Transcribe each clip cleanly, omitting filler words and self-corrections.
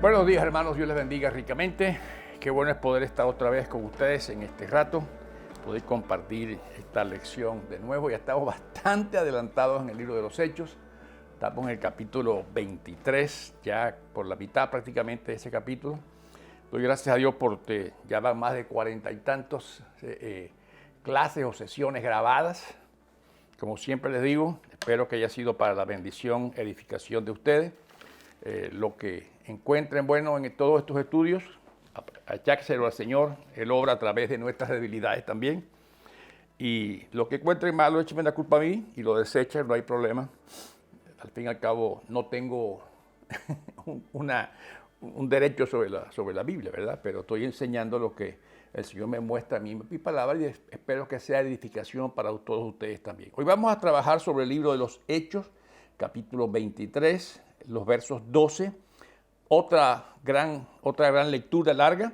Buenos días, hermanos, Dios les bendiga ricamente. Qué bueno es poder estar otra vez con ustedes en este rato, poder compartir esta lección de nuevo. Ya estamos bastante adelantados en el libro de los Hechos. Estamos en el capítulo 23, ya por la mitad prácticamente de ese capítulo. Doy gracias a Dios porque ya van más de 40 y tantos clases o sesiones grabadas. Como siempre les digo, espero que haya sido para la bendición, edificación de ustedes. Lo que encuentren bueno en todos estos estudios, acháquenselo al Señor. Él obra a través de nuestras debilidades también. Y lo que encuentren malo, échenme la culpa a mí y lo desechen, no hay problema. Al fin y al cabo, no tengo un derecho sobre la Biblia, ¿verdad? Pero estoy enseñando lo que el Señor me muestra a mí, mi palabra, y espero que sea edificación para todos ustedes también. Hoy vamos a trabajar sobre el libro de los Hechos, capítulo 23, los versos 12. Otra gran lectura larga.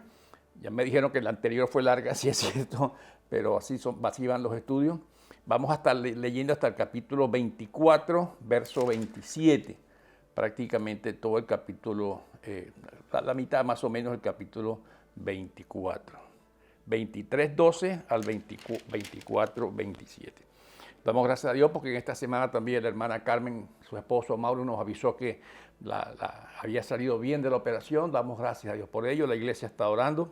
Ya me dijeron que la anterior fue larga, sí es cierto, pero así van los estudios. Vamos a estar leyendo hasta el capítulo 24, verso 27. Prácticamente todo el capítulo, la mitad más o menos del capítulo 24. 23, 12 al 24, 27. Damos gracias a Dios porque en esta semana también la hermana Carmen, su esposo Mauro, nos avisó que había salido bien de la operación. Damos gracias a Dios por ello. La iglesia está orando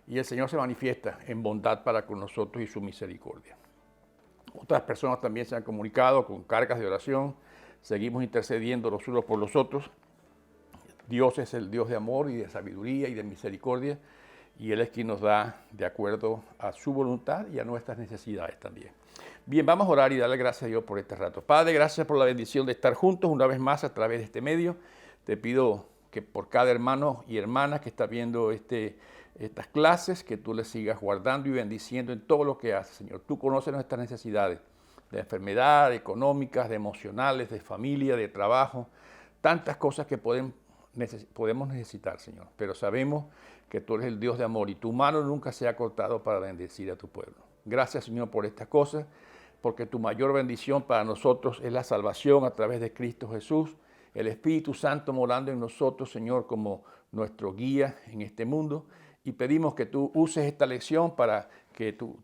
y el Señor se manifiesta en bondad para con nosotros y su misericordia. Otras personas también se han comunicado con cargas de oración. Seguimos intercediendo los unos por los otros. Dios es el Dios de amor y de sabiduría y de misericordia, y Él es quien nos da de acuerdo a su voluntad y a nuestras necesidades también. Bien, vamos a orar y darle gracias a Dios por este rato. Padre, gracias por la bendición de estar juntos una vez más a través de este medio. Te pido que por cada hermano y hermana que está viendo estas clases, que tú les sigas guardando y bendiciendo en todo lo que haces, Señor. Tú conoces nuestras necesidades de enfermedad, económicas, de emocionales, de familia, de trabajo, tantas cosas que podemos necesitar, Señor. Pero sabemos que tú eres el Dios de amor y tu mano nunca se ha cortado para bendecir a tu pueblo. Gracias, Señor, por estas cosas, porque tu mayor bendición para nosotros es la salvación a través de Cristo Jesús, el Espíritu Santo morando en nosotros, Señor, como nuestro guía en este mundo. Y pedimos que tú uses esta lección para que tu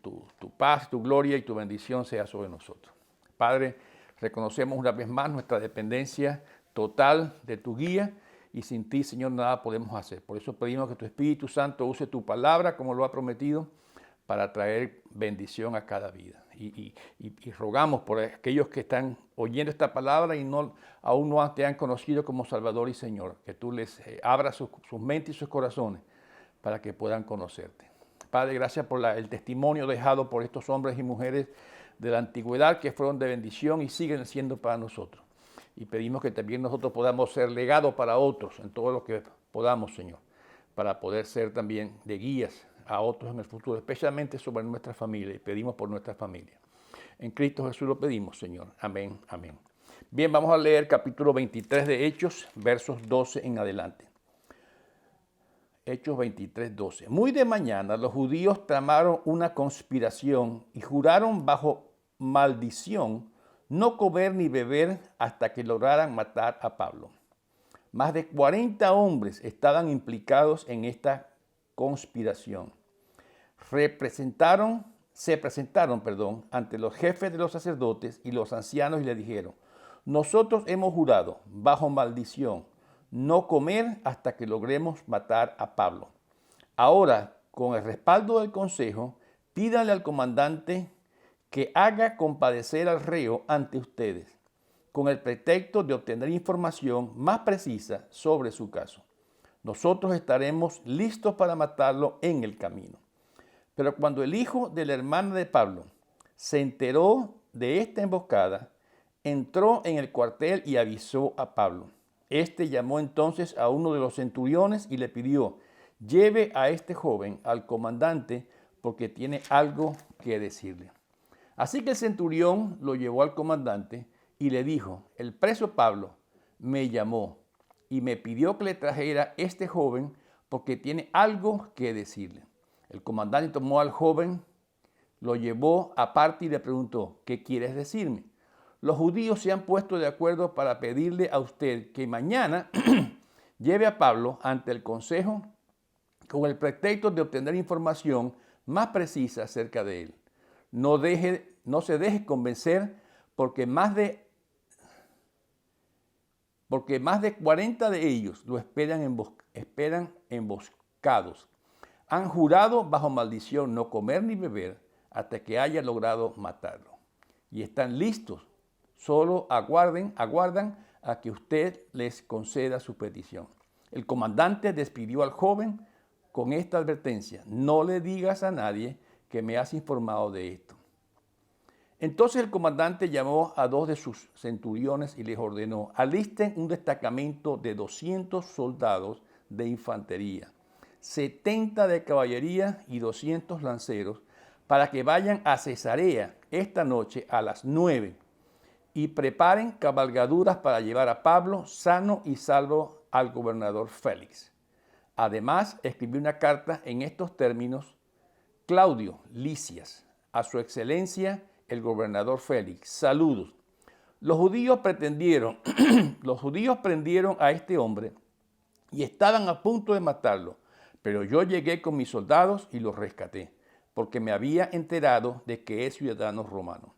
paz, tu gloria y tu bendición sea sobre nosotros. Padre, reconocemos una vez más nuestra dependencia total de tu guía, y sin ti, Señor, nada podemos hacer. Por eso pedimos que tu Espíritu Santo use tu palabra como lo ha prometido para traer bendición a cada vida. Y rogamos por aquellos que están oyendo esta palabra y aún no te han conocido como Salvador y Señor, que tú les abras sus mentes y sus corazones para que puedan conocerte. Padre, gracias por el testimonio dejado por estos hombres y mujeres de la antigüedad que fueron de bendición y siguen siendo para nosotros. Y pedimos que también nosotros podamos ser legado para otros en todo lo que podamos, Señor, para poder ser también de guías a otros en el futuro, especialmente sobre nuestra familia, y pedimos por nuestra familia. En Cristo Jesús lo pedimos, Señor. Amén, amén. Bien, vamos a leer capítulo 23 de Hechos, versos 12 en adelante. Hechos 23, 12. Muy de mañana los judíos tramaron una conspiración y juraron bajo maldición no comer ni beber hasta que lograran matar a Pablo. Más de 40 hombres estaban implicados en esta conspiración. Se presentaron, ante los jefes de los sacerdotes y los ancianos y le dijeron: nosotros hemos jurado bajo maldición no comer hasta que logremos matar a Pablo. Ahora, con el respaldo del consejo, pídanle al comandante que haga comparecer al reo ante ustedes, con el pretexto de obtener información más precisa sobre su caso. Nosotros estaremos listos para matarlo en el camino. Pero cuando el hijo de la hermana de Pablo se enteró de esta emboscada, entró en el cuartel y avisó a Pablo. Este llamó entonces a uno de los centuriones y le pidió: lleve a este joven al comandante porque tiene algo que decirle. Así que el centurión lo llevó al comandante y le dijo: el preso Pablo me llamó y me pidió que le trajera este joven porque tiene algo que decirle. El comandante tomó al joven, lo llevó aparte y le preguntó: ¿qué quieres decirme? Los judíos se han puesto de acuerdo para pedirle a usted que mañana lleve a Pablo ante el consejo con el pretexto de obtener información más precisa acerca de él. No se deje convencer porque más de 40 de ellos lo esperan emboscados. Han jurado bajo maldición no comer ni beber hasta que haya logrado matarlo. Y están listos. Solo aguardan a que usted les conceda su petición. El comandante despidió al joven con esta advertencia: no le digas a nadie que me has informado de esto. Entonces el comandante llamó a 2 de sus centuriones y les ordenó: alisten un destacamento de 200 soldados de infantería, 70 de caballería y 200 lanceros, para que vayan a Cesarea esta noche a las 9 y preparen cabalgaduras para llevar a Pablo sano y salvo al gobernador Félix. Además, escribió una carta en estos términos: Claudio Lisias, a su excelencia el gobernador Félix, saludos. Los judíos prendieron a este hombre y estaban a punto de matarlo, pero yo llegué con mis soldados y lo rescaté, porque me había enterado de que es ciudadano romano.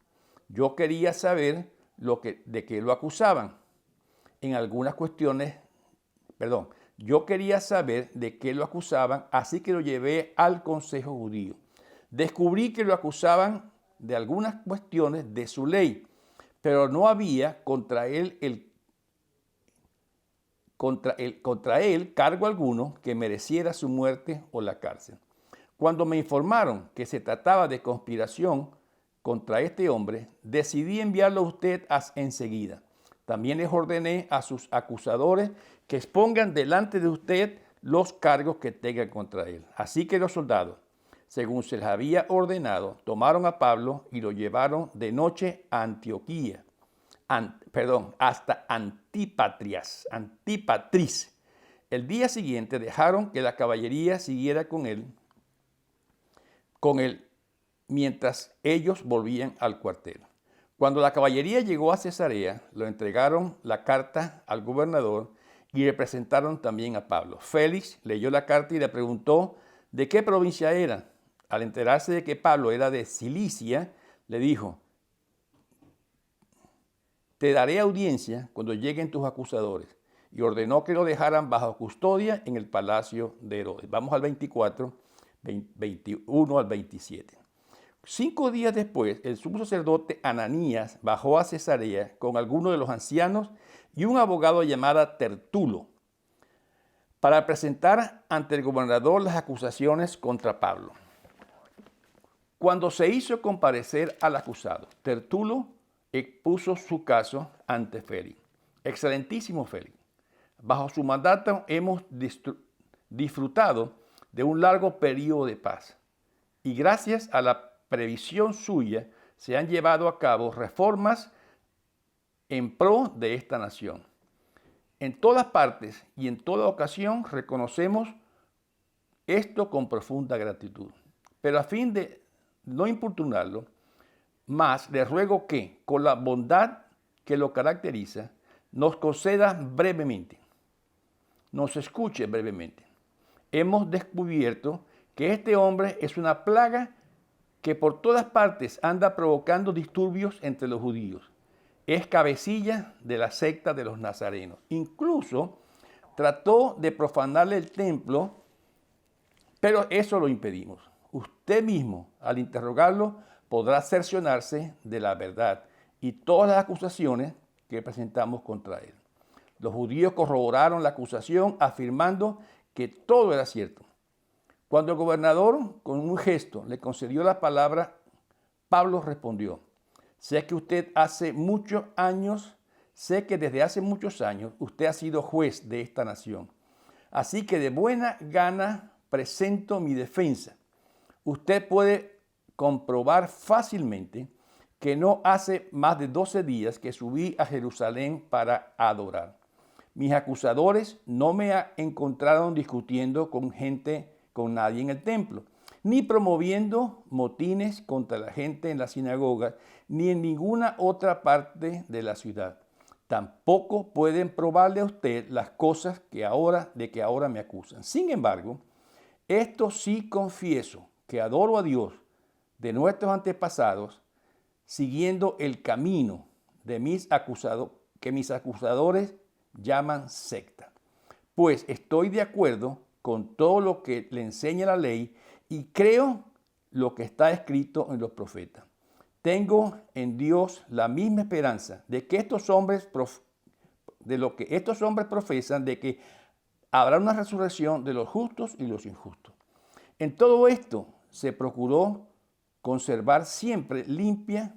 Yo quería saber de qué lo acusaban. Yo quería saber de qué lo acusaban, así que lo llevé al consejo judío. Descubrí que lo acusaban de algunas cuestiones de su ley, pero no había contra él cargo alguno que mereciera su muerte o la cárcel. Cuando me informaron que se trataba de conspiración contra este hombre, decidí enviarlo a usted enseguida. También les ordené a sus acusadores que expongan delante de usted los cargos que tengan contra él. Así que los soldados, según se les había ordenado, tomaron a Pablo y lo llevaron de noche a hasta Antipatris. El día siguiente dejaron que la caballería siguiera con él mientras ellos volvían al cuartel. Cuando la caballería llegó a Cesarea, le entregaron la carta al gobernador y le presentaron también a Pablo. Félix leyó la carta y le preguntó de qué provincia era. Al enterarse de que Pablo era de Cilicia, le dijo: te daré audiencia cuando lleguen tus acusadores. Y ordenó que lo dejaran bajo custodia en el palacio de Herodes. Vamos al 24, 21 al 27. 5 días después, el sumo sacerdote Ananías bajó a Cesarea con algunos de los ancianos y un abogado llamado Tertulo para presentar ante el gobernador las acusaciones contra Pablo. Cuando se hizo comparecer al acusado, Tertulo expuso su caso ante Félix. Excelentísimo Félix, bajo su mandato hemos disfrutado de un largo periodo de paz y gracias a la previsión suya se han llevado a cabo reformas en pro de esta nación. En todas partes y en toda ocasión reconocemos esto con profunda gratitud. Pero a fin de no importunarlo más, le ruego que, con la bondad que lo caracteriza, nos escuche brevemente. Hemos descubierto que este hombre es una plaga que por todas partes anda provocando disturbios entre los judíos. Es cabecilla de la secta de los nazarenos. Incluso trató de profanarle el templo, pero eso lo impedimos. Usted mismo, al interrogarlo, podrá cerciorarse de la verdad y todas las acusaciones que presentamos contra él. Los judíos corroboraron la acusación afirmando que todo era cierto. Cuando el gobernador, con un gesto, le concedió la palabra, Pablo respondió: sé que desde hace muchos años usted ha sido juez de esta nación. Así que de buena gana presento mi defensa. Usted puede comprobar fácilmente que no hace más de 12 días que subí a Jerusalén para adorar. Mis acusadores no me encontraron discutiendo con nadie en el templo, ni promoviendo motines contra la gente en la sinagoga, ni en ninguna otra parte de la ciudad. tampoco pueden probarle a usted las cosas que ahora me acusan. Sin embargo, esto sí confieso, que adoro a Dios de nuestros antepasados, siguiendo el camino de que mis acusadores llaman secta. Pues estoy de acuerdo con todo lo que le enseña la ley y creo lo que está escrito en los profetas. Tengo en Dios la misma esperanza de que estos hombres profesan, de que habrá una resurrección de los justos y los injustos. En todo esto se procuró conservar siempre limpia,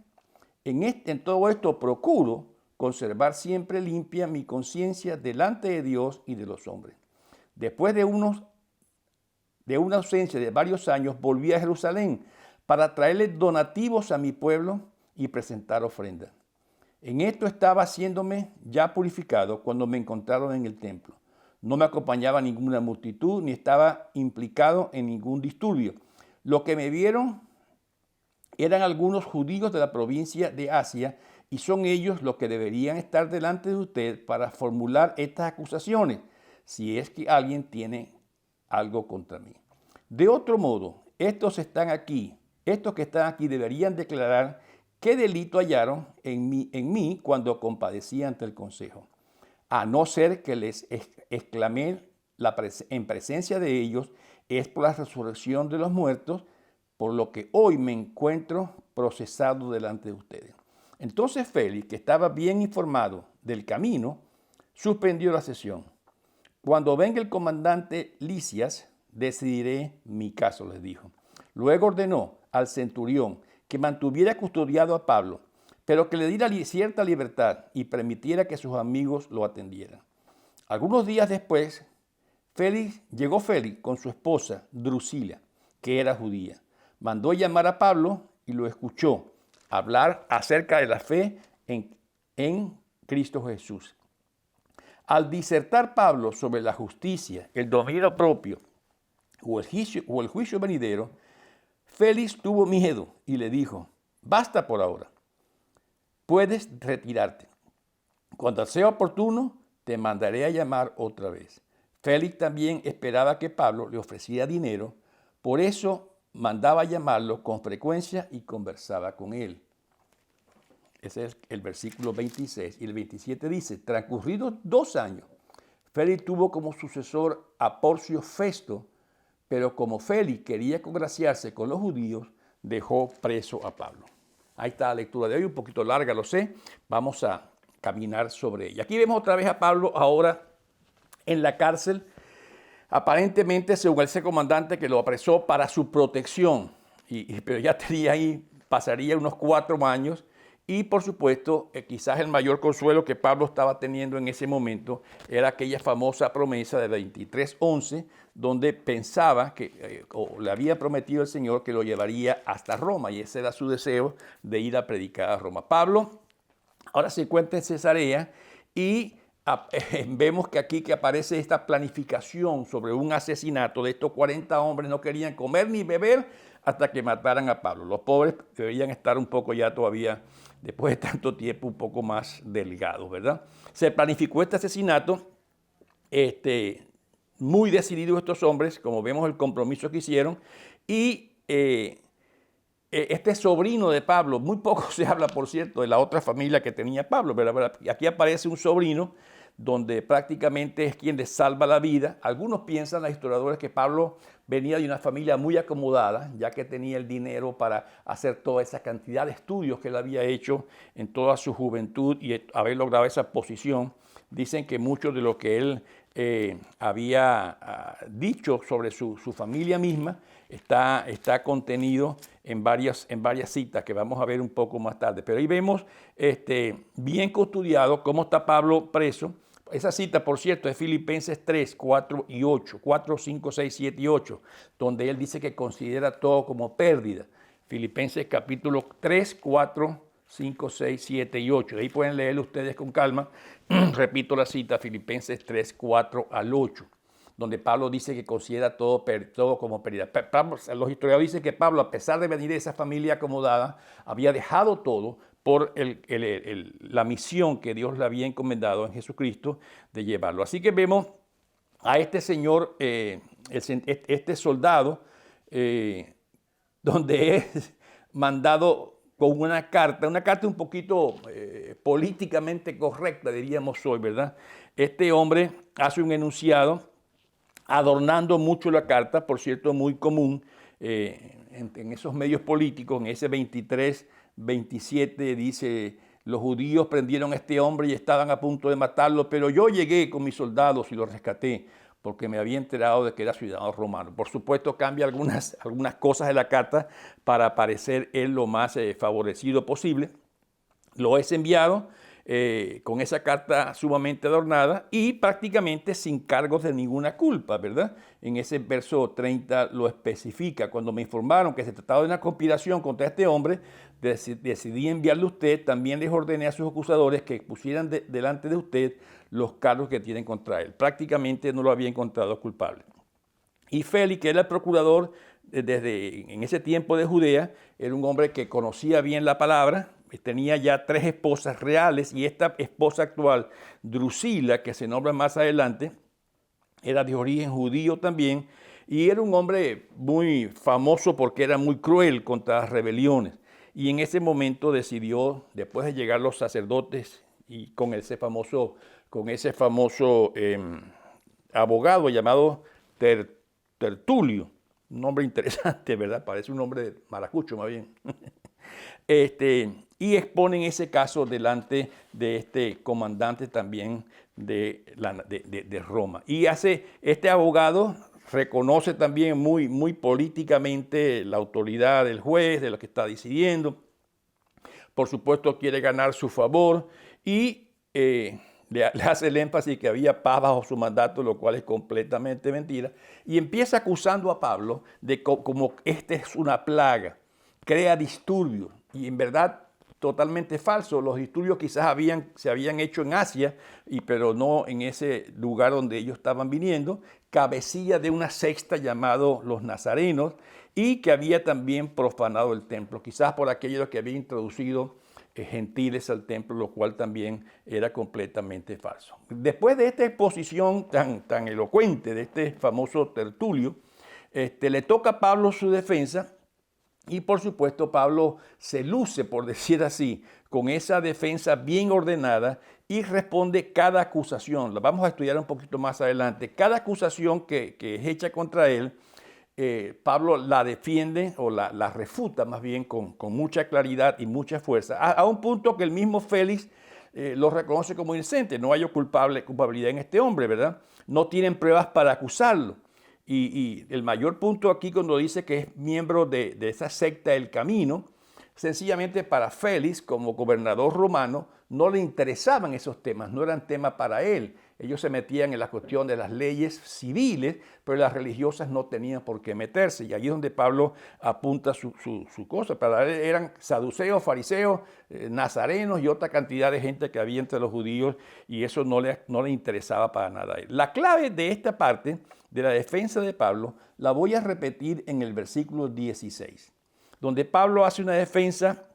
en todo esto procuro conservar siempre limpia mi conciencia delante de Dios y de los hombres. Después de una ausencia de varios años, volví a Jerusalén para traerle donativos a mi pueblo y presentar ofrendas. En esto estaba haciéndome ya purificado cuando me encontraron en el templo. No me acompañaba ninguna multitud ni estaba implicado en ningún disturbio. Lo que me vieron eran algunos judíos de la provincia de Asia y son ellos los que deberían estar delante de usted para formular estas acusaciones, si es que alguien tiene algo contra mí. De otro modo, estos que están aquí deberían declarar qué delito hallaron en mí cuando compadecí ante el consejo, a no ser que les exclamé en presencia de ellos, es por la resurrección de los muertos, por lo que hoy me encuentro procesado delante de ustedes. Entonces Félix, que estaba bien informado del camino, suspendió la sesión. Cuando venga el comandante Lisias, decidiré mi caso, les dijo. Luego ordenó al centurión que mantuviera custodiado a Pablo, pero que le diera cierta libertad y permitiera que sus amigos lo atendieran. Algunos días después, llegó Félix con su esposa Drusila, que era judía. Mandó llamar a Pablo y lo escuchó hablar acerca de la fe en Cristo Jesús. Al disertar Pablo sobre la justicia, el dominio propio o el juicio venidero, Félix tuvo miedo y le dijo: basta por ahora, puedes retirarte. Cuando sea oportuno, te mandaré a llamar otra vez. Félix también esperaba que Pablo le ofreciera dinero, por eso mandaba llamarlo con frecuencia y conversaba con él. Ese es el versículo 26. Y el 27 dice: transcurridos 2 años, Félix tuvo como sucesor a Porcio Festo, pero como Félix quería congraciarse con los judíos, dejó preso a Pablo. Ahí está la lectura de hoy, un poquito larga, lo sé. Vamos a caminar sobre ella. Aquí vemos otra vez a Pablo ahora en la cárcel, aparentemente según ese comandante que lo apresó para su protección, pero ya tenía ahí, pasaría unos 4 años, y por supuesto quizás el mayor consuelo que Pablo estaba teniendo en ese momento era aquella famosa promesa de 23:11, donde pensaba que o le había prometido el Señor que lo llevaría hasta Roma, y ese era su deseo de ir a predicar a Roma. Pablo ahora se encuentra en Cesarea y vemos que aquí que aparece esta planificación sobre un asesinato de estos 40 hombres. No querían comer ni beber hasta que mataran a Pablo. Los pobres deberían estar un poco ya todavía, después de tanto tiempo, un poco más delgados, ¿verdad? Se planificó este asesinato, muy decididos estos hombres, como vemos el compromiso que hicieron, y este sobrino de Pablo, muy poco se habla, por cierto, de la otra familia que tenía Pablo, ¿verdad? Aquí aparece un sobrino donde prácticamente es quien le salva la vida. Algunos piensan, los historiadores, que Pablo venía de una familia muy acomodada, ya que tenía el dinero para hacer toda esa cantidad de estudios que él había hecho en toda su juventud y haber logrado esa posición. Dicen que mucho de lo que él había dicho sobre su familia misma está contenido en varias citas que vamos a ver un poco más tarde. Pero ahí vemos bien custodiado cómo está Pablo preso. Esa cita, por cierto, es Filipenses 3, 4 y 8, 4, 5, 6, 7 y 8, donde él dice que considera todo como pérdida. Filipenses capítulo 3, 4, 5, 6, 7 y 8. De ahí pueden leerlo ustedes con calma. Repito la cita, Filipenses 3, 4 al 8, donde Pablo dice que considera todo como pérdida. Los historiadores dicen que Pablo, a pesar de venir de esa familia acomodada, había dejado todo por la misión que Dios le había encomendado en Jesucristo de llevarlo. Así que vemos a este señor, este soldado, donde es mandado con una carta un poquito políticamente correcta, diríamos hoy, ¿verdad? Este hombre hace un enunciado adornando mucho la carta, por cierto, muy común en esos medios políticos. En ese 23-27 dice: los judíos prendieron a este hombre y estaban a punto de matarlo, pero yo llegué con mis soldados y lo rescaté porque me había enterado de que era ciudadano romano. Por supuesto, cambia algunas cosas de la carta para parecer él lo más favorecido posible. Lo es enviado con esa carta sumamente adornada y prácticamente sin cargos de ninguna culpa, ¿verdad? En ese verso 30 lo especifica: cuando me informaron que se trataba de una conspiración contra este hombre, decidí enviarle a usted. También les ordené a sus acusadores que pusieran delante de usted los cargos que tienen contra él. Prácticamente no lo había encontrado culpable. Y Félix, que era el procurador desde en ese tiempo de Judea, era un hombre que conocía bien la palabra. Tenía ya 3 esposas reales, y esta esposa actual, Drusila, que se nombra más adelante, era de origen judío también, y era un hombre muy famoso porque era muy cruel contra las rebeliones. Y en ese momento decidió, después de llegar los sacerdotes y con ese famoso abogado llamado Tertulio, un nombre interesante, ¿verdad? Parece un nombre de maracucho más bien. Y exponen ese caso delante de este comandante también de Roma. Y este abogado reconoce también muy políticamente la autoridad del juez, de lo que está decidiendo. Por supuesto, quiere ganar su favor y le hace el énfasis que había paz bajo su mandato, lo cual es completamente mentira. Y empieza acusando a Pablo de como esta es una plaga, crea disturbios. Y en verdad, totalmente falso. Los disturbios quizás se habían hecho en Asia, pero no en ese lugar donde ellos estaban viniendo. Cabecilla de una secta llamado los nazarenos, y que había también profanado el templo, quizás por aquellos que habían introducido gentiles al templo, lo cual también era completamente falso. Después de esta exposición tan elocuente de este famoso Tertulio, le toca a Pablo su defensa. Y por supuesto Pablo se luce, por decir así, con esa defensa bien ordenada y responde cada acusación. La vamos a estudiar un poquito más adelante. Cada acusación que es hecha contra él, Pablo la defiende o la refuta más bien con mucha claridad y mucha fuerza, a un punto que el mismo Félix lo reconoce como inocente. No hay culpabilidad en este hombre, ¿verdad? No tienen pruebas para acusarlo. Y el mayor punto aquí, cuando dice que es miembro de esa secta El Camino, sencillamente para Félix, como gobernador romano, no le interesaban esos temas, no eran temas para él. Ellos se metían en la cuestión de las leyes civiles, pero las religiosas no tenían por qué meterse. Y ahí es donde Pablo apunta su cosa. Para él eran saduceos, fariseos, nazarenos y otra cantidad de gente que había entre los judíos, y eso no le interesaba para nada a él. La clave de esta parte de la defensa de Pablo la voy a repetir en el versículo 16, donde Pablo hace una defensa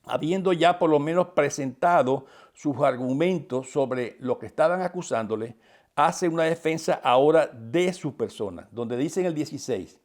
habiendo ya por lo menos presentado sus argumentos sobre lo que estaban acusándole. Hace una defensa ahora de su persona, donde dice en el 16: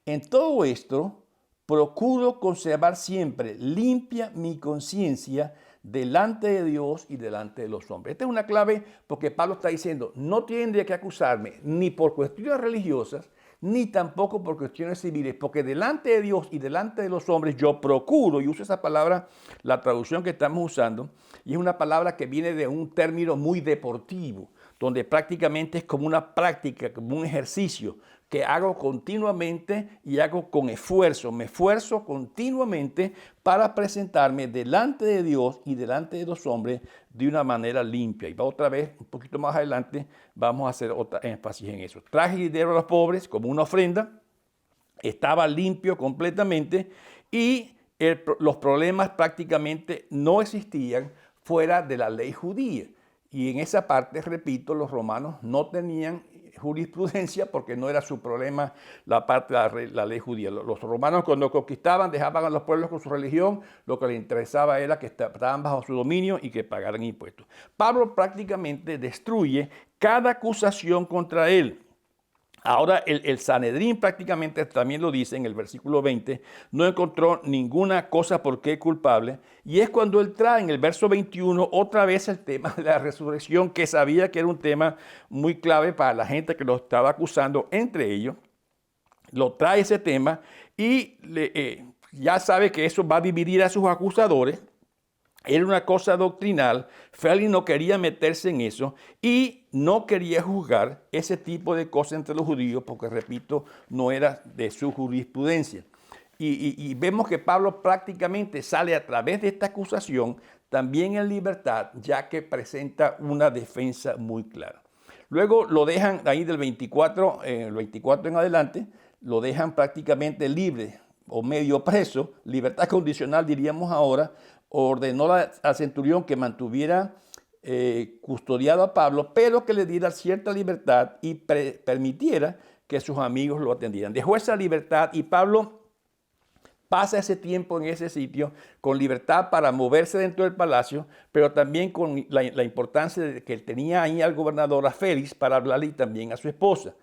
en todo esto procuro conservar siempre limpia mi conciencia delante de Dios y delante de los hombres. Esta es una clave, porque Pablo está diciendo: no tienen que acusarme ni por cuestiones religiosas, ni tampoco por cuestiones civiles, porque delante de Dios y delante de los hombres yo procuro, y uso esa palabra, la traducción que estamos usando, y es una palabra que viene de un término muy deportivo, donde prácticamente es como una práctica, como un ejercicio que hago continuamente y hago con esfuerzo. Me esfuerzo continuamente para presentarme delante de Dios y delante de los hombres de una manera limpia. Y va otra vez, un poquito más adelante, vamos a hacer otra énfasis en eso. Traje dinero a los pobres como una ofrenda, estaba limpio completamente, y los problemas prácticamente no existían fuera de la ley judía. Y en esa parte, repito, los romanos no tenían jurisprudencia porque no era su problema la parte de la ley judía. Los romanos cuando conquistaban dejaban a los pueblos con su religión, lo que les interesaba era que estaban bajo su dominio y que pagaran impuestos. Pablo prácticamente destruye cada acusación contra él. Ahora el Sanedrín prácticamente también lo dice en el versículo 20, no encontró ninguna cosa por qué culpable, y es cuando él trae en el verso 21 otra vez el tema de la resurrección, que sabía que era un tema muy clave para la gente que lo estaba acusando, entre ellos, lo trae ese tema y ya sabe que eso va a dividir a sus acusadores. Era una cosa doctrinal, Félix no quería meterse en eso y no quería juzgar ese tipo de cosas entre los judíos porque, repito, no era de su jurisprudencia. Y vemos que Pablo prácticamente sale a través de esta acusación también en libertad, ya que presenta una defensa muy clara. Luego lo dejan ahí del 24 en adelante, lo dejan prácticamente libre o medio preso, libertad condicional diríamos ahora. Ordenó al centurión que mantuviera custodiado a Pablo, pero que le diera cierta libertad y permitiera que sus amigos lo atendieran. Dejó esa libertad y Pablo pasa ese tiempo en ese sitio con libertad para moverse dentro del palacio, pero también con la importancia de que él tenía ahí al gobernador, a Félix, para hablarle también a su esposa.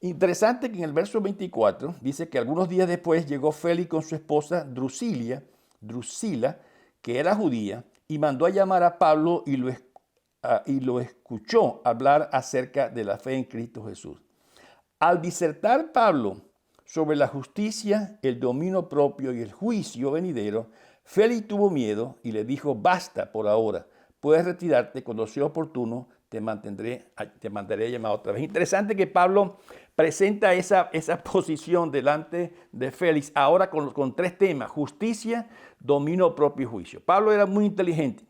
Interesante que en el verso 24 dice que algunos días después llegó Félix con su esposa Drusila, que era judía, y mandó a llamar a Pablo y lo escuchó hablar acerca de la fe en Cristo Jesús. Al disertar Pablo sobre la justicia, el dominio propio y el juicio venidero, Félix tuvo miedo y le dijo: basta por ahora, puedes retirarte, cuando sea oportuno te mandaré llamar otra vez. Interesante que Pablo presenta esa posición delante de Félix, ahora con tres temas: justicia, dominio propio y juicio. Pablo era muy inteligente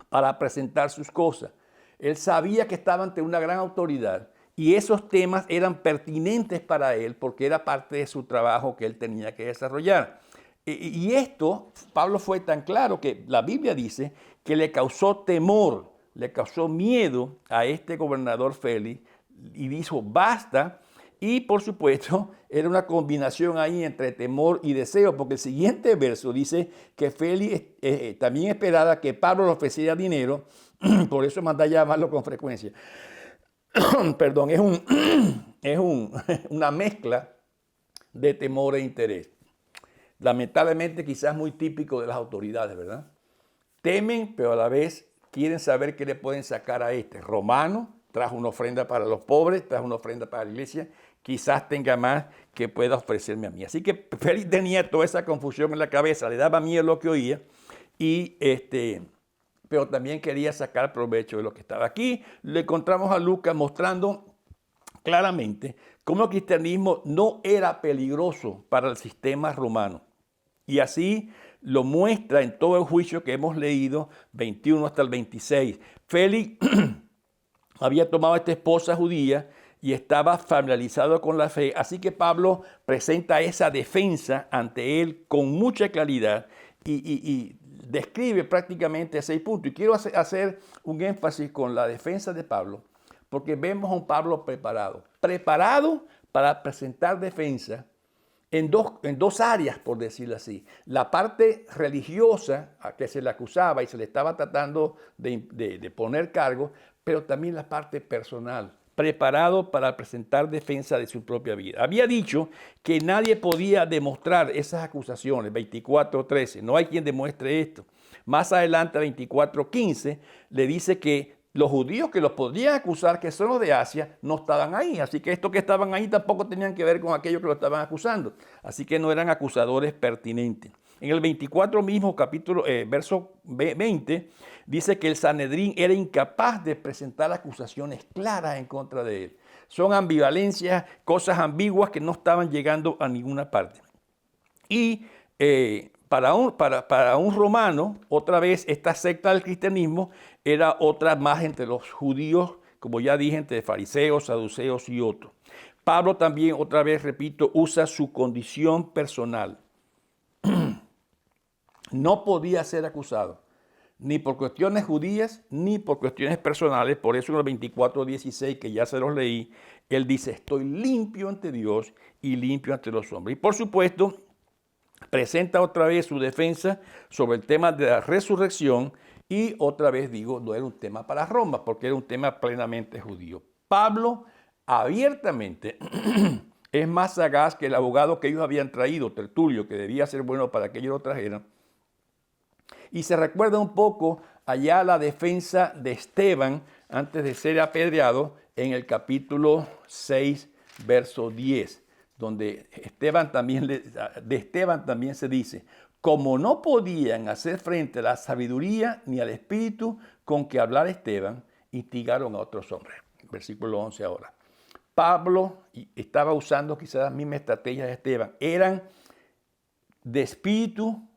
para presentar sus cosas. Él sabía que estaba ante una gran autoridad y esos temas eran pertinentes para él porque era parte de su trabajo que él tenía que desarrollar. Y esto, Pablo fue tan claro que la Biblia dice que le causó temor, le causó miedo a este gobernador Félix y dijo: basta. Y por supuesto era una combinación ahí entre temor y deseo, porque el siguiente verso dice que Félix también esperaba que Pablo le ofreciera dinero, por eso manda a llamarlo con frecuencia. Perdón, es una mezcla de temor e interés. Lamentablemente quizás muy típico de las autoridades, ¿verdad? Temen, pero a la vez quieren saber qué le pueden sacar a este. Romano trajo una ofrenda para los pobres, trajo una ofrenda para la iglesia, quizás tenga más que pueda ofrecerme a mí. Así que Félix tenía toda esa confusión en la cabeza, le daba miedo lo que oía, pero también quería sacar provecho de lo que estaba aquí. Le encontramos a Lucas mostrando claramente cómo el cristianismo no era peligroso para el sistema romano. Y así lo muestra en todo el juicio que hemos leído, 21 hasta el 26. Félix había tomado a esta esposa judía y estaba familiarizado con la fe. Así que Pablo presenta esa defensa ante él con mucha claridad y describe prácticamente 6 puntos. Y quiero hacer un énfasis con la defensa de Pablo, porque vemos a un Pablo preparado para presentar defensa en dos áreas, por decirlo así. La parte religiosa a que se le acusaba y se le estaba tratando de poner cargo, pero también la parte personal, preparado para presentar defensa de su propia vida. Había dicho que nadie podía demostrar esas acusaciones, 24:13, no hay quien demuestre esto. Más adelante, 24:15, le dice que los judíos que los podían acusar, que son los de Asia, no estaban ahí. Así que estos que estaban ahí tampoco tenían que ver con aquellos que lo estaban acusando. Así que no eran acusadores pertinentes. En el 24 mismo capítulo, verso 20, dice que el Sanedrín era incapaz de presentar acusaciones claras en contra de él. Son ambivalencias, cosas ambiguas que no estaban llegando a ninguna parte. Y para un romano, otra vez, esta secta del cristianismo era otra más entre los judíos, como ya dije, entre fariseos, saduceos y otros. Pablo también, otra vez, repito, usa su condición personal. No podía ser acusado. ni por cuestiones judías, ni por cuestiones personales. Por eso en el 24:16, que ya se los leí, él dice, estoy limpio ante Dios y limpio ante los hombres. Y por supuesto, presenta otra vez su defensa sobre el tema de la resurrección y otra vez digo, no era un tema para Roma, porque era un tema plenamente judío. Pablo abiertamente es más sagaz que el abogado que ellos habían traído, Tertulio, que debía ser bueno para que ellos lo trajeran. Y se recuerda un poco allá la defensa de Esteban antes de ser apedreado en el capítulo 6, verso 10, donde de Esteban también se dice, como no podían hacer frente a la sabiduría ni al espíritu con que hablar Esteban, instigaron a otros hombres. Versículo 11 ahora. Pablo estaba usando quizás las mismas estrategias de Esteban. Eran de espíritu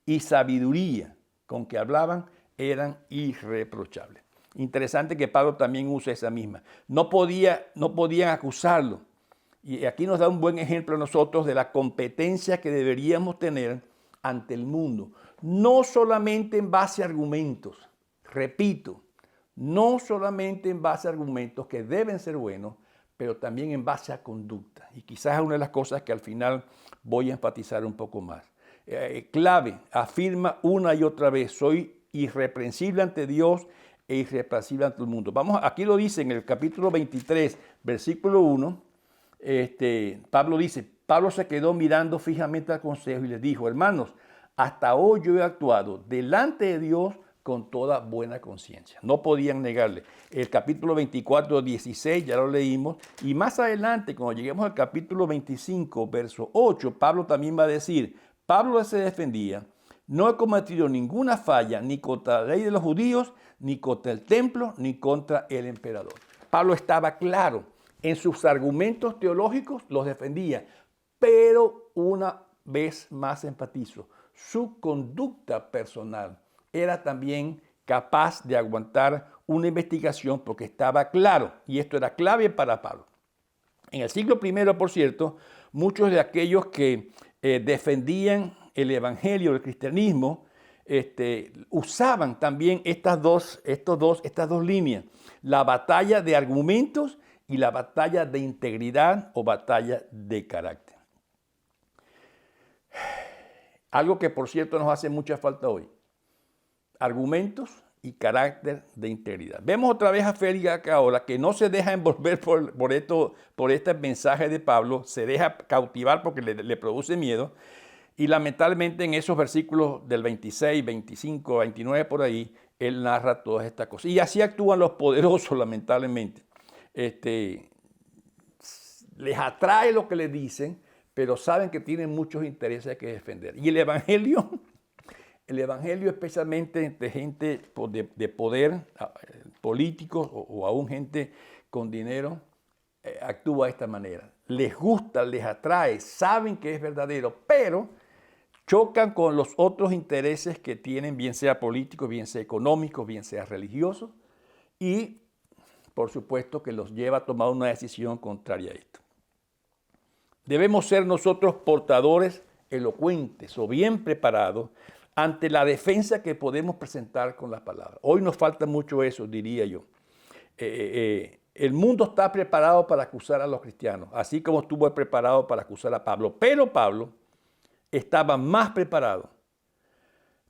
y sabiduría con que hablaban, eran irreprochables. Interesante que Pablo también usa esa misma. No podían acusarlo. Y aquí nos da un buen ejemplo a nosotros de la competencia que deberíamos tener ante el mundo. No solamente en base a argumentos, repito, no solamente en base a argumentos que deben ser buenos, pero también en base a conducta. Y quizás es una de las cosas que al final voy a enfatizar un poco más. Clave, afirma una y otra vez, soy irreprensible ante Dios e irreprensible ante el mundo. Aquí lo dice en el capítulo 23, versículo 1, Pablo se quedó mirando fijamente al consejo y les dijo, hermanos, hasta hoy yo he actuado delante de Dios con toda buena conciencia. No podían negarle. El capítulo 24, 16, ya lo leímos. Y más adelante, cuando lleguemos al capítulo 25, verso 8, Pablo también va a decir, Pablo se defendía, no he cometido ninguna falla ni contra la ley de los judíos, ni contra el templo, ni contra el emperador. Pablo estaba claro en sus argumentos teológicos, los defendía, pero una vez más enfatizo, su conducta personal era también capaz de aguantar una investigación porque estaba claro, y esto era clave para Pablo. En el siglo I, por cierto, muchos de aquellos que defendían el evangelio, el cristianismo, usaban también estas dos líneas, la batalla de argumentos y la batalla de integridad o batalla de carácter. Algo que, por cierto, nos hace mucha falta hoy. Argumentos y carácter de integridad. Vemos otra vez a Félix acá ahora que no se deja envolver por este mensaje de Pablo, se deja cautivar porque le produce miedo. Y lamentablemente en esos versículos del 26, 25, 29 por ahí, él narra todas estas cosas. Y así actúan los poderosos, lamentablemente. Les atrae lo que les dicen, pero saben que tienen muchos intereses que defender. Y el evangelio especialmente de gente de poder, políticos o aún gente con dinero, actúa de esta manera. Les gusta, les atrae, saben que es verdadero, pero chocan con los otros intereses que tienen, bien sea políticos, bien sea económicos, bien sea religiosos, y por supuesto que los lleva a tomar una decisión contraria a esto. Debemos ser nosotros portadores elocuentes o bien preparados ante la defensa que podemos presentar con las palabras. Hoy nos falta mucho eso, diría yo. El mundo está preparado para acusar a los cristianos, así como estuvo preparado para acusar a Pablo. Pero Pablo estaba más preparado.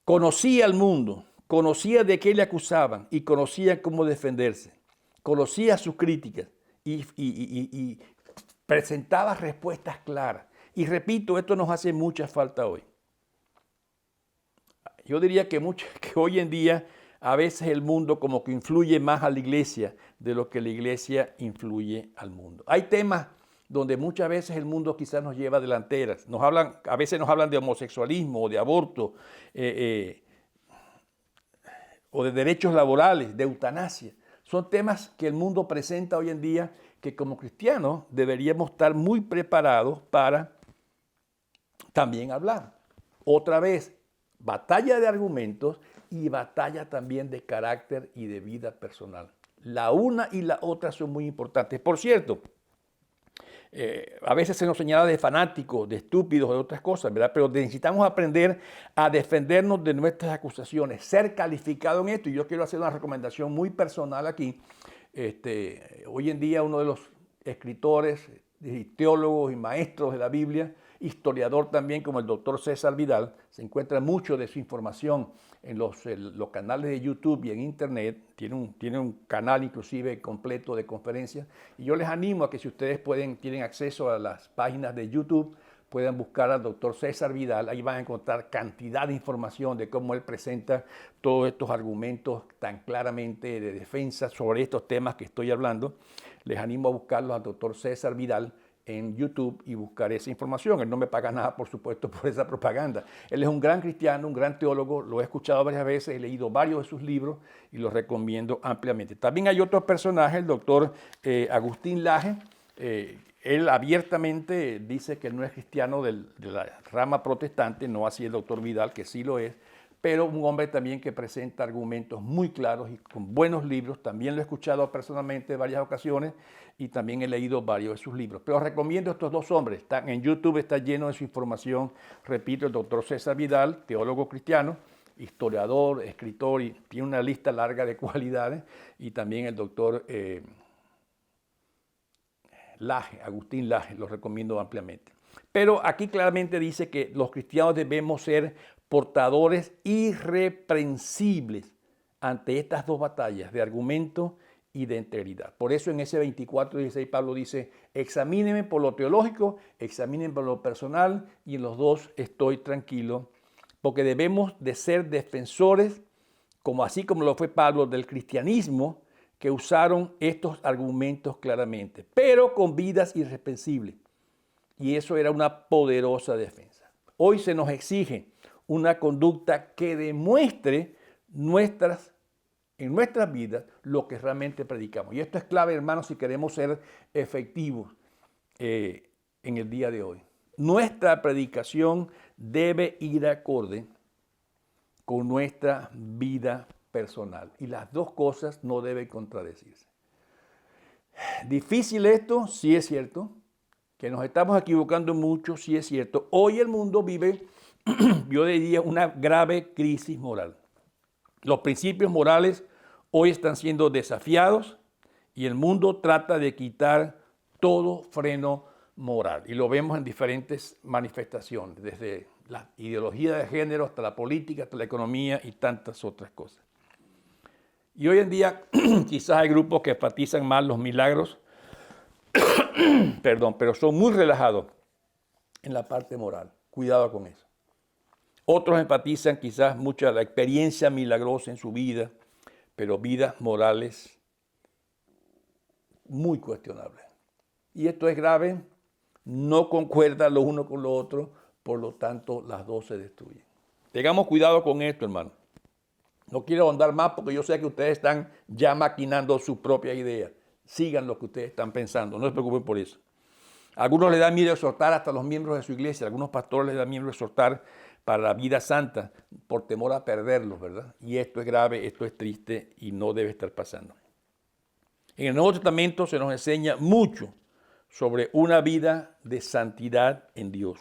Conocía al mundo, conocía de qué le acusaban y conocía cómo defenderse. Conocía sus críticas y presentaba respuestas claras. Y repito, esto nos hace mucha falta hoy. Yo diría que hoy en día a veces el mundo como que influye más a la iglesia de lo que la iglesia influye al mundo. Hay temas donde muchas veces el mundo quizás nos lleva delanteras. A veces nos hablan de homosexualismo o de aborto o de derechos laborales, de eutanasia. Son temas que el mundo presenta hoy en día que como cristianos deberíamos estar muy preparados para también hablar. Otra vez, batalla de argumentos y batalla también de carácter y de vida personal. La una y la otra son muy importantes. Por cierto, A veces se nos señala de fanáticos, de estúpidos, de otras cosas, ¿verdad? Pero necesitamos aprender a defendernos de nuestras acusaciones, ser calificado en esto. Y yo quiero hacer una recomendación muy personal aquí. Hoy en día uno de los escritores, teólogos y maestros de la Biblia, historiador también como el doctor César Vidal, se encuentra mucho de su información en los canales de YouTube y en Internet. Tiene un canal inclusive completo de conferencias. Y yo les animo a que si ustedes tienen acceso a las páginas de YouTube, puedan buscar al doctor César Vidal. Ahí van a encontrar cantidad de información de cómo él presenta todos estos argumentos tan claramente de defensa sobre estos temas que estoy hablando. Les animo a buscarlo al doctor César Vidal en YouTube y buscar esa información. Él no me paga nada, por supuesto, por esa propaganda. Él es un gran cristiano, un gran teólogo, lo he escuchado varias veces, he leído varios de sus libros y los recomiendo ampliamente. También hay otro personaje, el doctor Agustín Laje. Él abiertamente dice que no es cristiano de la rama protestante, no así el doctor Vidal, que sí lo es, pero un hombre también que presenta argumentos muy claros y con buenos libros. También lo he escuchado personalmente en varias ocasiones y también he leído varios de sus libros. Pero recomiendo a estos dos hombres. En YouTube está lleno de su información. Repito, el doctor César Vidal, teólogo cristiano, historiador, escritor, y tiene una lista larga de cualidades. Y también el doctor Laje, Agustín Laje, lo recomiendo ampliamente. Pero aquí claramente dice que los cristianos debemos ser portadores irreprensibles ante estas dos batallas de argumento y de integridad. Por eso en ese 24:16 Pablo dice, examínenme por lo teológico, examínenme por lo personal, y en los dos estoy tranquilo, porque debemos de ser defensores, así como lo fue Pablo, del cristianismo, que usaron estos argumentos claramente, pero con vidas irreprensibles. Y eso era una poderosa defensa. Hoy se nos exige una conducta que demuestre en nuestras vidas lo que realmente predicamos. Y esto es clave, hermanos, si queremos ser efectivos en el día de hoy. Nuestra predicación debe ir acorde con nuestra vida personal. Y las dos cosas no deben contradecirse. Difícil esto, sí es cierto. Que nos estamos equivocando mucho, sí es cierto. Hoy el mundo vive, yo diría, una grave crisis moral. Los principios morales hoy están siendo desafiados y el mundo trata de quitar todo freno moral. Y lo vemos en diferentes manifestaciones, desde la ideología de género hasta la política, hasta la economía y tantas otras cosas. Y hoy en día quizás hay grupos que enfatizan más los milagros, pero son muy relajados en la parte moral. Cuidado con eso. Otros enfatizan quizás mucho la experiencia milagrosa en su vida, pero vidas morales muy cuestionables. Y esto es grave, no concuerda lo uno con lo otro, por lo tanto las dos se destruyen. Tengamos cuidado con esto, hermano. No quiero ahondar más porque yo sé que ustedes están ya maquinando su propia idea. Sigan lo que ustedes están pensando, no se preocupen por eso. A algunos les da miedo exhortar hasta los miembros de su iglesia, a algunos pastores les da miedo exhortar para la vida santa por temor a perderlos, ¿verdad? Y esto es grave, esto es triste y no debe estar pasando. En el Nuevo Testamento se nos enseña mucho sobre una vida de santidad en Dios.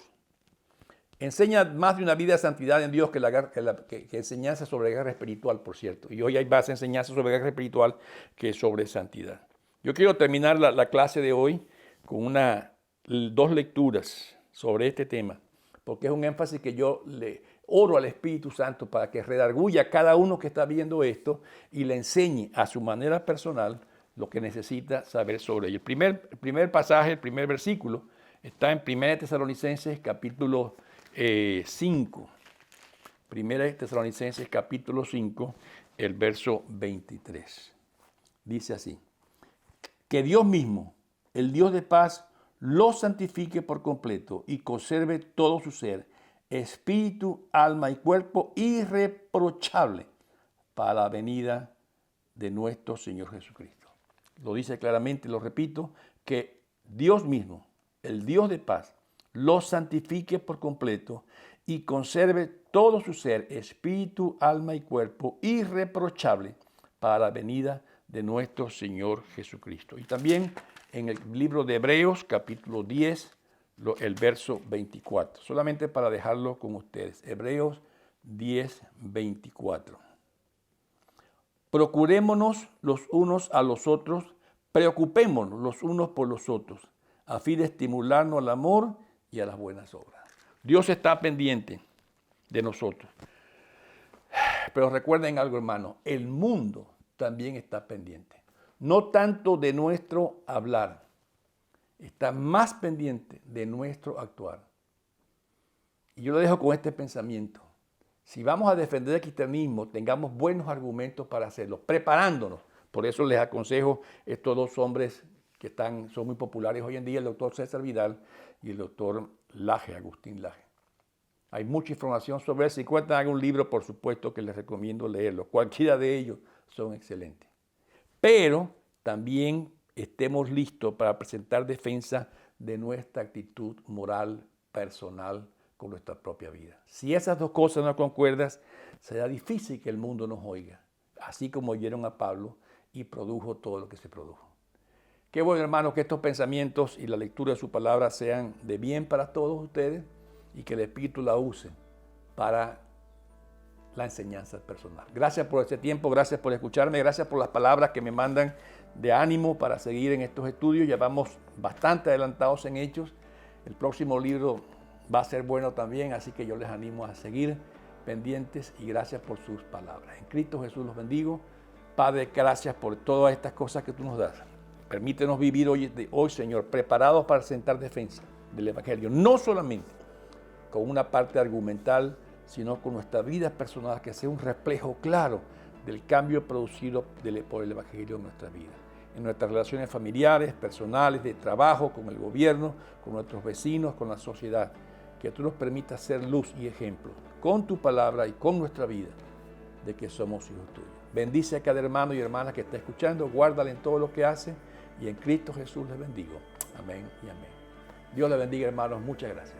Enseña más de una vida de santidad en Dios que enseñanza sobre guerra espiritual, por cierto. Y hoy hay más enseñanza sobre guerra espiritual que sobre santidad. Yo quiero terminar la clase de hoy con dos lecturas sobre este tema, porque es un énfasis que yo le oro al Espíritu Santo para que redarguya a cada uno que está viendo esto y le enseñe a su manera personal lo que necesita saber sobre ello. El primer pasaje, el primer versículo, está en 1 Tesalonicenses capítulo 5. 1 Tesalonicenses capítulo 5, el verso 23. Dice así: que Dios mismo, el Dios de paz, los santifique por completo y conserve todo su ser, espíritu, alma y cuerpo irreprochable para la venida de nuestro Señor Jesucristo. Lo dice claramente, lo repito, que Dios mismo, el Dios de paz, los santifique por completo y conserve todo su ser, espíritu, alma y cuerpo irreprochable para la venida de nuestro Señor Jesucristo. Y también en el libro de Hebreos, capítulo 10, el verso 24. Solamente para dejarlo con ustedes. Hebreos 10, 24. Procurémonos los unos a los otros, preocupémonos los unos por los otros, a fin de estimularnos al amor y a las buenas obras. Dios está pendiente de nosotros. Pero recuerden algo, hermano, el mundo también está pendiente. No tanto de nuestro hablar, está más pendiente de nuestro actuar. Y yo lo dejo con este pensamiento. Si vamos a defender el cristianismo, tengamos buenos argumentos para hacerlo, preparándonos. Por eso les aconsejo estos dos hombres que son muy populares hoy en día, el doctor César Vidal y el doctor Laje, Agustín Laje. Hay mucha información sobre eso. Si encuentran un libro, por supuesto que les recomiendo leerlo. Cualquiera de ellos son excelentes. Pero también estemos listos para presentar defensa de nuestra actitud moral, personal, con nuestra propia vida. Si esas dos cosas no concuerdan, será difícil que el mundo nos oiga, así como oyeron a Pablo y produjo todo lo que se produjo. Qué bueno, hermanos, que estos pensamientos y la lectura de su palabra sean de bien para todos ustedes y que el Espíritu la use para la enseñanza personal. Gracias por este tiempo, gracias por escucharme, gracias por las palabras que me mandan de ánimo para seguir en estos estudios. Ya vamos bastante adelantados en hechos. El próximo libro va a ser bueno también, así que yo les animo a seguir pendientes y gracias por sus palabras. En Cristo Jesús los bendigo. Padre, gracias por todas estas cosas que tú nos das. Permítenos vivir hoy, Señor, preparados para presentar defensa del Evangelio, no solamente con una parte argumental, sino con nuestra vida personal, que sea un reflejo claro del cambio producido por el Evangelio en nuestra vida, en nuestras relaciones familiares, personales, de trabajo, con el gobierno, con nuestros vecinos, con la sociedad. Que tú nos permitas ser luz y ejemplo con tu palabra y con nuestra vida de que somos hijos tuyos. Bendice a cada hermano y hermana que está escuchando, guárdale en todo lo que hace y en Cristo Jesús les bendigo. Amén y amén. Dios les bendiga, hermanos. Muchas gracias.